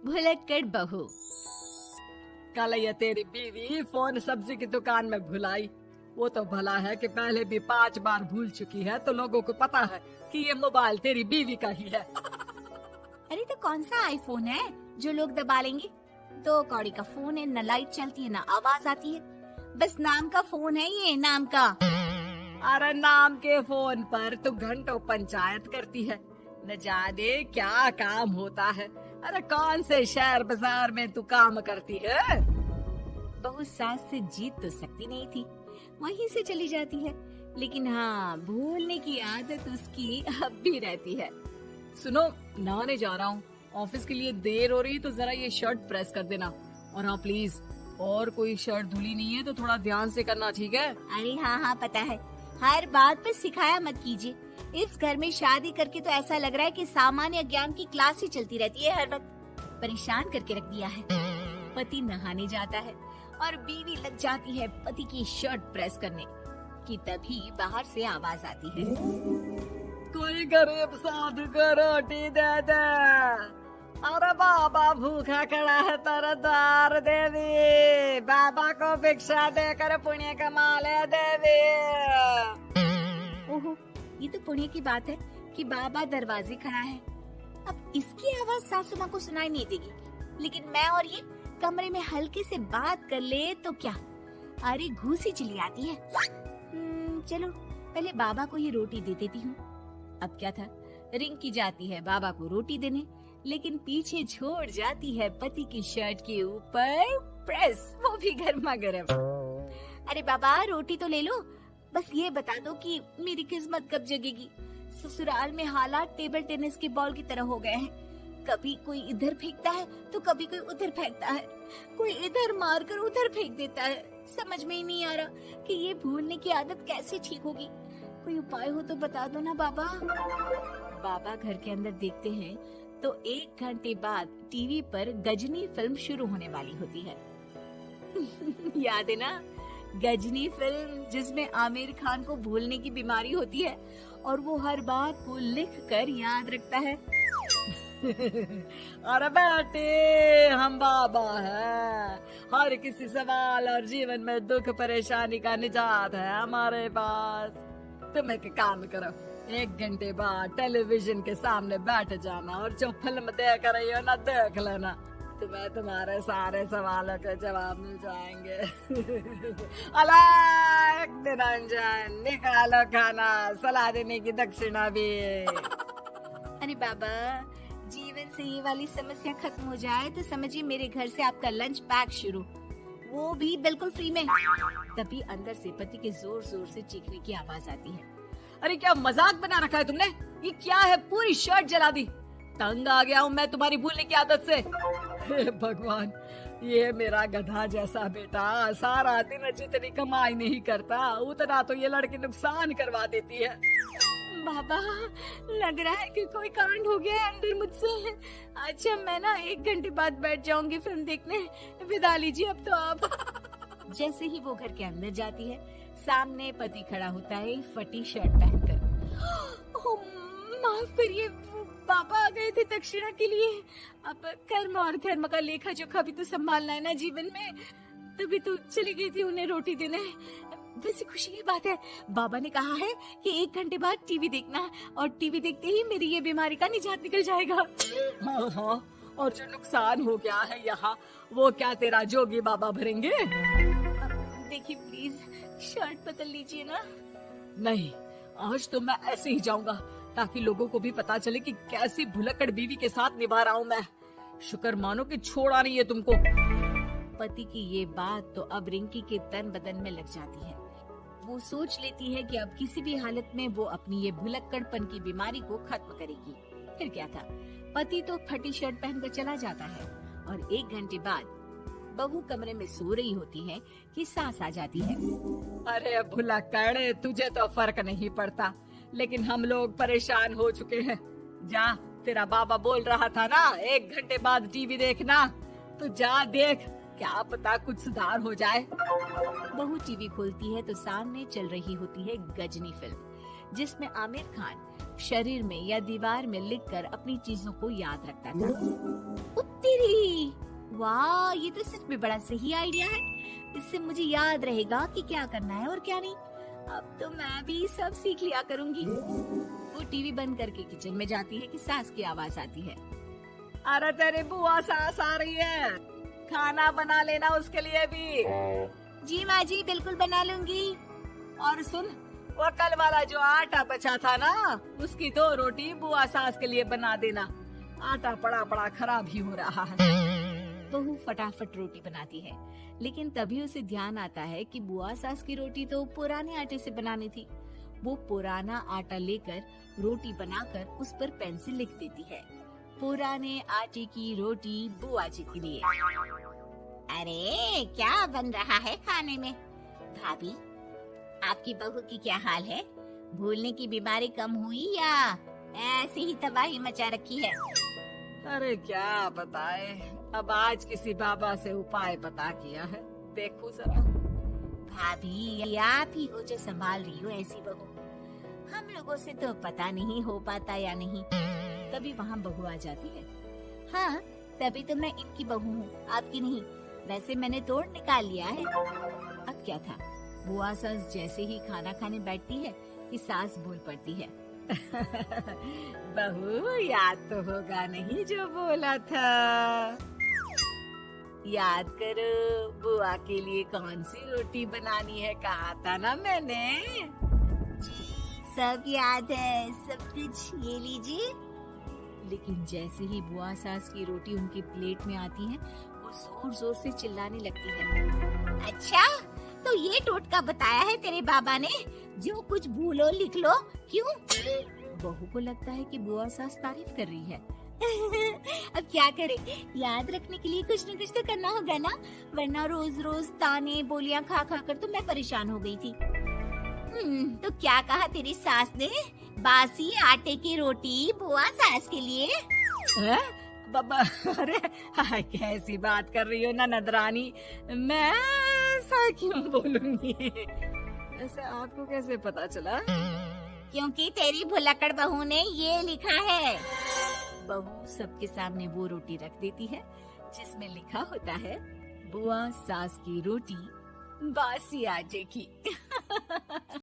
भुलक्कड़ बहू। कल ये तेरी बीवी फोन सब्जी की दुकान में भुलाई। वो तो भला है कि पहले भी 5 बार भूल चुकी है, तो लोगों को पता है कि ये मोबाइल तेरी बीवी का ही है। अरे तो कौन सा आईफोन है जो लोग दबा लेंगे? 2 कौड़ी का फोन है, न लाइट चलती है न आवाज आती है, बस नाम का फोन है ये, नाम का। अरे नाम के फोन पर तो घंटों पंचायत करती है, न जाने क्या काम होता है। अरे कौन से शहर बाजार में तू काम करती है? बहू सास से जीत तो सकती नहीं थी, वहीं से चली जाती है, लेकिन हाँ भूलने की आदत उसकी अब भी रहती है। सुनो, नहाने जा रहा हूँ, ऑफिस के लिए देर हो रही है, तो जरा ये शर्ट प्रेस कर देना। और हाँ प्लीज, और कोई शर्ट धुली नहीं है तो थोड़ा ध्यान से करना, ठीक है? अरे हाँ पता है, हर बात पर सिखाया मत कीजिए। इस घर में शादी करके तो ऐसा लग रहा है कि सामान्य ज्ञान की क्लास ही चलती रहती है, हर वक्त परेशान करके रख दिया है। पति नहाने जाता है और बीवी लग जाती है पति की शर्ट प्रेस करने कि तभी बाहर से आवाज आती है, कोई गरीब साधु को रोटी दे दे। अरे बाबा भूखा खड़ा है तेरे द्वार देवी, बाबा को भिक्षा देकर पुण्य कमा ले देवी। ओहो, ये तो पुण्य की बात है कि बाबा दरवाजे खड़ा है। अब इसकी आवाज सासू माँ को सुनाई नहीं देगी, लेकिन मैं और ये कमरे में हल्के से बात कर ले तो क्या, अरे घूसी चली आती है। चलो पहले बाबा को ही रोटी दे देती हूँ। अब क्या था, रिंकी जाती है बाबा को रोटी देने, लेकिन पीछे छोड़ जाती है पति की शर्ट के ऊपर प्रेस, वो भी गर्मा गर्म। अरे बाबा रोटी तो ले लो, बस ये बता दो कि मेरी किस्मत कब जगेगी। ससुराल में हालात टेबल टेनिस के बॉल की तरह हो गए हैं, कभी कोई इधर फेंकता है तो कभी कोई उधर फेंकता है, कोई इधर मारकर उधर फेंक देता है। समझ में ही नहीं आ रहा कि ये भूलने की आदत कैसे ठीक होगी। कोई उपाय हो तो बता दो ना बाबा। बाबा घर के अंदर देखते हैं तो 1 घंटे बाद टीवी पर गजनी फिल्म शुरू होने वाली होती है। याद है ना, गजनी फिल्म जिसमें आमिर खान को भूलने की बीमारी होती है और वो हर बात को लिख कर याद रखता है। अरे बेटे, हम बाबा हैं, हर किसी सवाल और जीवन में दुख परेशानी का निजात है हमारे पास। तुम एक काम करो, 1 घंटे बाद टेलीविजन के सामने बैठ जाना और जो फिल्म देख रही हो ना देख लेना, तुम्हें तुम्हारे सारे सवालों के जवाब मिल जाएंगे। अलग निरंजन, निकालो खाना, सलाह देने की दक्षिणा भी। अरे बाबा, जीवन से ये वाली समस्या खत्म हो जाए तो समझिए मेरे घर से आपका लंच पैक शुरू, वो भी बिल्कुल फ्री में। तभी अंदर से पति के जोर जोर से चीखने की आवाज आती है। अरे क्या मजाक बना रखा है तुमने? ये क्या है, पूरी शर्ट जला दी। तंग आ गया हूँ मैं तुम्हारी भूलने की आदत से। हे भगवान, ये मेरा गधा जैसा बेटा सारा दिन जितनी कमाई नहीं करता उतना तो ये लड़की नुकसान करवा देती है। बाबा, लग रहा है कि कोई कांड हो गया है अंदर मुझसे। अच्छा मैं ना 1 घंटे बाद बैठ जाऊंगी फिल्म देखने, विदा लीजिए अब तो आप। जैसे ही वो घर के अंदर जाती है, सामने पति खड़ा होता है फटी शर्ट पहनकर। ओह, माफ करिए, पापा आ गए थे दक्षिणा के लिए। अब कर्म और धर्म का लेखा जोखा भी तो संभालना है ना जीवन में, तभी तो चली गई थी उन्हें रोटी देने। वैसे खुशी की बात है, बाबा ने कहा है कि 1 घंटे बाद टीवी देखना, और टीवी देखते ही मेरी ये बीमारी का निजात निकल जाएगा। हाँ, और जो नुकसान हो गया है यहाँ, वो क्या तेरा जोगी बाबा भरेंगे? देखिए प्लीज, शर्ट बदल लीजिए ना। नहीं, आज तो मैं ऐसे ही जाऊंगा ताकि लोगों को भी पता चले कि कैसी भुलक्कड़ बीवी के साथ निभा रहा हूँ मैं। शुक्र मानो कि छोड़ा नहीं है तुमको। पति की ये बात तो अब रिंकी के तन बदन में लग जाती है। वो सोच लेती है कि अब किसी भी हालत में वो अपनी ये भुलक्कड़पन की बीमारी को खत्म करेगी। फिर क्या था, पति तो फटी शर्ट पहनकर चला जाता है और 1 घंटे बाद बहू कमरे में सो रही होती है कि सास आ जाती है। अरे भुलक्कड़, तुझे तो फर्क नहीं पड़ता, लेकिन हम लोग परेशान हो चुके हैं। जा, तेरा बाबा बोल रहा था ना 1 घंटे बाद टीवी देखना, तो जा देख, क्या पता कुछ सुधार हो जाए। बहू टीवी खोलती है तो सामने चल रही होती है गजनी फिल्म, जिसमें आमिर खान शरीर में या दीवार में लिखकर अपनी चीजों को याद रखता था। तेरी वाह, ये तो सच में बड़ा सही आइडिया है। इससे मुझे याद रहेगा कि क्या करना है और क्या नहीं। अब तो मैं भी सब सीख लिया करूंगी। वो टीवी बंद करके किचन में जाती है कि सास की आवाज आती है। अरे तेरी बुआ सास आ रही है, खाना बना लेना उसके लिए भी। जी माँ जी, बिल्कुल बना लूंगी। और सुन, वो कल वाला जो आटा बचा था ना, उसकी 2 रोटी बुआ सास के लिए बना देना। आटा पड़ा पड़ा खराब ही हो रहा है। बहू फटाफट रोटी बनाती है, लेकिन तभी उसे ध्यान आता है कि बुआ सास की रोटी तो पुराने आटे से बनानी थी। वो पुराना आटा लेकर रोटी बनाकर उस पर पेन से लिख देती है, पुराने आटे की रोटी बुआ जी के लिए। अरे क्या बन रहा है खाने में? भाभी, आपकी बहू की क्या हाल है? भूलने की बीमारी कम हुई या ऐसे ही तबाही मचा रखी है? अरे क्या बताए, अब आज किसी बाबा से उपाय पता किया है, देखो जरा। भाभी, आप ही हो जो संभाल रही हो ऐसी बहू। हम लोगों से तो पता नहीं हो पाता या नहीं। तभी वहाँ बहू आ जाती है। हाँ, तभी तो मैं इनकी बहू हूँ, आपकी नहीं। वैसे मैंने तोड़ निकाल लिया है। अब क्या था, बुआ सास जैसे ही खाना खाने बैठती है कि सास बोल पड़ती है। बहू, याद तो होगा नहीं जो बोला था? याद करो, बुआ के लिए कौन सी रोटी बनानी है, कहा था ना मैंने। सब याद है, सब कुछ, ये लीजिए। लेकिन जैसे ही बुआ सास की रोटी उनकी प्लेट में आती है, वो जोर जोर से चिल्लाने लगती है। अच्छा, तो ये टोटका बताया है तेरे बाबा ने, जो कुछ भूलो लिख लो, क्यों? बहू को लगता है कि बुआ सास तारीफ कर रही है। अब क्या करे, याद रखने के लिए कुछ न कुछ तो करना होगा ना, वरना रोज रोज ताने बोलियां खा खा कर तो मैं परेशान हो गई थी। तो क्या कहा तेरी सास ने? बासी आटे की रोटी बुआ सास के लिए? बाबा, अरे हाय, कैसी बात कर रही हो ना नदरानी, मैं ऐसा क्यों बोलूंगी? ऐसे आपको कैसे पता चला? क्योंकि तेरी भुलक्कड़ बहू ने ये लिखा है। बहू सबके सामने वो रोटी रख देती है जिसमें लिखा होता है, बुआ सास की रोटी बासी आटे की।